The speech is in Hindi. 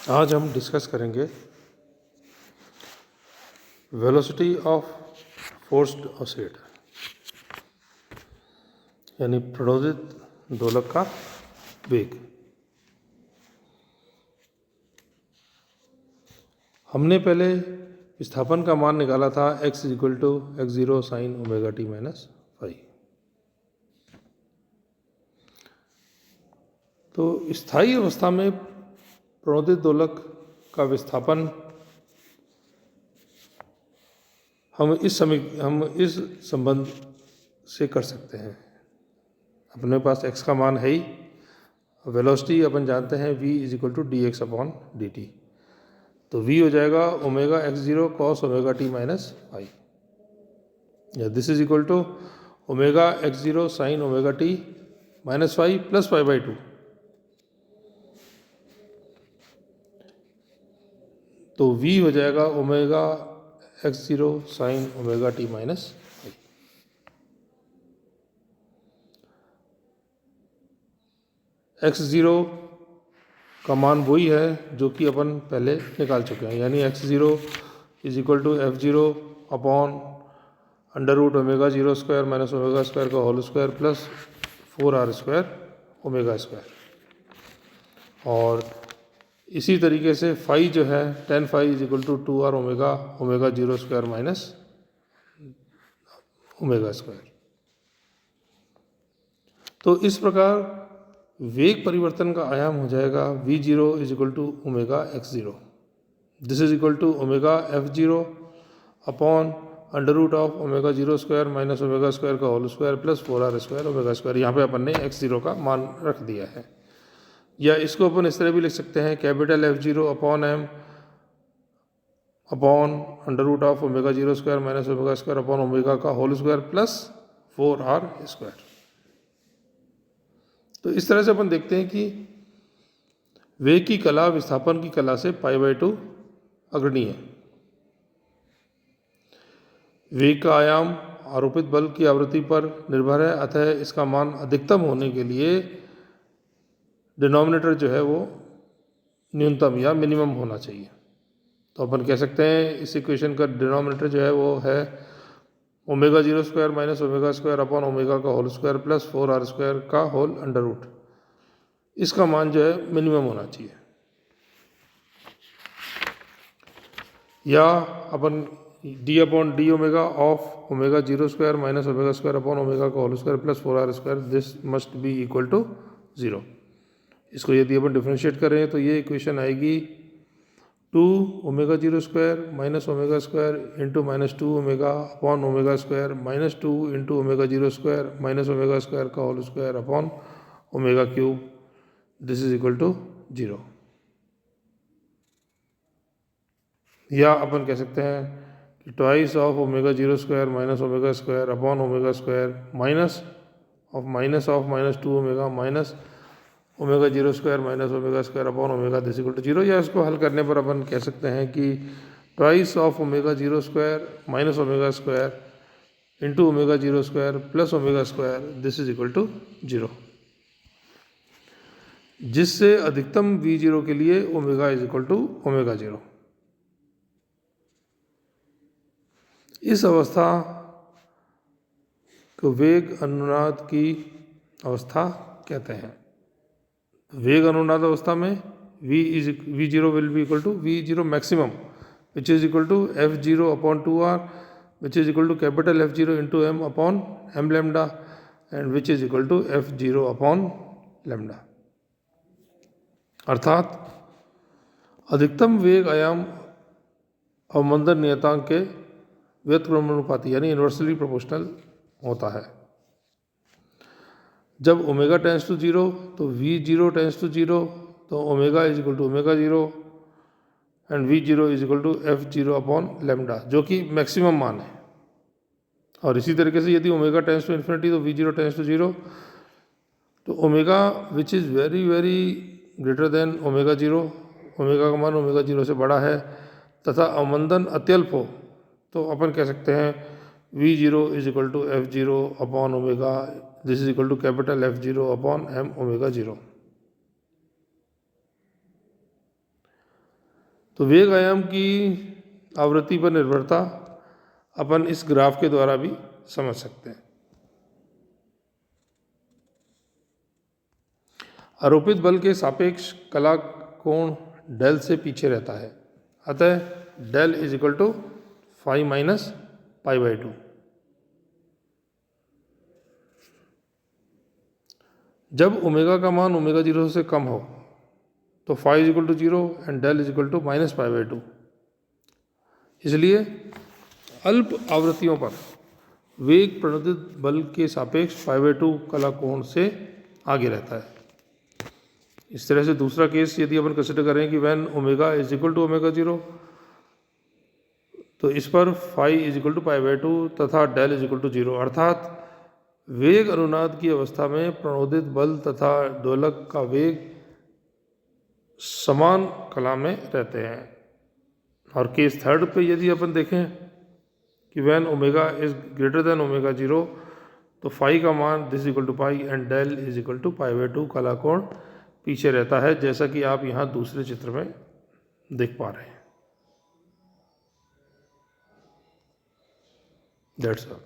आज हम डिस्कस करेंगे वेलोसिटी ऑफ फोर्स्ड ऑसिलेटर, यानी प्रणोदित दोलक का वेग। हमने पहले विस्थापन का मान निकाला था x = x0 sin omega t minus five. तो स्थायी अवस्था में प्रणोदित दोलक का विस्थापन हम इस संबंध से कर सकते हैं। अपने पास x का मान है ही, वेलोसिटी अपन जानते हैं v = dx/dt। तो v हो जाएगा omega x0 cos omega t minus five, या this is equal to omega x0 sin omega t minus five plus पाई/2। तो v हो जाएगा omega x0 sin omega t minus five. x0 का मान वही है जो कि अपन पहले निकाल चुके हैं, यानी x0 = f0/√ओमेगा 0² माइनस ओमेगा स्क्वायर का whole square plus 4r² omega square. और इसी तरीके से फाई जो है tan phi = 2r omega 0² minus omega square. तो इस प्रकार वेग परिवर्तन का आयाम हो जाएगा v0 = omega x0। This is equal to omega f0/√ऑफ ओमेगा 0² माइनस ओमेगा स्क्वायर का whole square plus 4r² omega square. यहाँ पे अपन ने x0 का मान रख दिया है, या इसको अपन इस तरह भी लिख सकते हैं कैपिटल F0/m/√ऑफ omega 0² minus omega square upon omega का होल स्क्वायर प्लस 4r²। तो इस तरह से अपन देखते हैं कि वेग की कला विस्थापन की कला से π/2 अग्रणी है। वेग का आयाम आरोपित बल की आवृत्ति पर निर्भर है, अतः इसका मान अधिकतम होने के लिए डिनोमिनेटर जो है वो न्यूनतम या मिनिमम होना चाहिए। तो अपन कह सकते हैं इस इक्वेशन का डिनोमिनेटर जो है वो है omega 0² minus omega square upon omega का होल स्क्वायर प्लस 4r² का होल अंडर रूट। इसका मान जो है मिनिमम होना चाहिए। या अपन d/d omega of omega 0² minus omega square upon omega का whole square plus 4r², this must be equal to 0। इसको यदि अपन डिफ्रेंशिएट करें तो ये इक्वेशन आएगी 2 omega 0² minus omega square into -2 omega upon omega square -2 into omega 0² minus omega square का whole square upon omega cube, this is equal to 0। या अपन कह सकते हैं कि twice of omega 0² minus omega square upon omega square minus of -2 omega minus omega 0² minus omega square upon omega, this equal to 0। या इसको हल करने पर अपन कह सकते हैं कि twice of omega 0² minus omega square into omega 0² plus omega square, this is equal to 0। जिससे अधिकतम v0 के लिए omega is equal to omega 0। इस अवस्था को वेग अनुनाद की अवस्था कहते हैं। वेग अनुनाद अवस्था में v0 will be equal to v0 maximum which is equal to f0/2r which is equal to capital F0 into m upon m lambda and which is equal to f0/λ। अर्थात अधिकतम वेग आयाम अवमंदन नियतांक के व्युत्क्रमानुपाती यानी इन्वर्सली प्रोपोर्शनल होता है। जब ओमेगा टेंस टू 0 तो v0 टेंस टू 0, तो omega is equal to omega 0 and v0 is equal to f0/λ, जो कि मैक्सिमम मान है। और इसी तरीके से यदि ओमेगा टेंस टू इन्फिनिटी तो v0 टेंस टू 0, तो omega which is very very greater than omega 0, omega का मान ओमेगा 0 से बड़ा है तथा अवमंदन अत्यल्प हो, तो अपन कह सकते हैं v0 इज इक्वल टू f0/ओमेगा, this is equal to capital F0/m omega 0। तो वेग आयाम की आवृत्ति पर निर्भरता अपन इस ग्राफ के द्वारा भी समझ सकते हैं। आरोपित बल के सापेक्ष कला कोण डेल से पीछे रहता है, अतः del is equal to phi minus pi by 2। जब ओमेगा का मान ओमेगा 0 से कम हो तो phi is equal to 0 and del is equal to minus pi by 2। इसलिए अल्प आवृत्तियों पर वेग प्रणोदित बल के सापेक्ष पाई बाई 2 कला कोण से आगे रहता है। इस तरह से दूसरा केस यदि अपन कंसिडर करें कि when omega is equal to omega 0, तो इस पर phi is equal to pi by 2 तथा डेल इज इक्वल टू 0, अर्थात वेग अनुनाद की अवस्था में प्रणोदित बल तथा दोलक का वेग समान कला में रहते हैं। और केस थर्ड पे यदि अपन देखें कि when omega is greater than omega 0, तो फाई का मान this equal to pi and del is equal to pi by 2 कला कोण पीछे रहता है, जैसा कि आप यहाँ दूसरे चित्र में देख पा रहे हैं। That's all.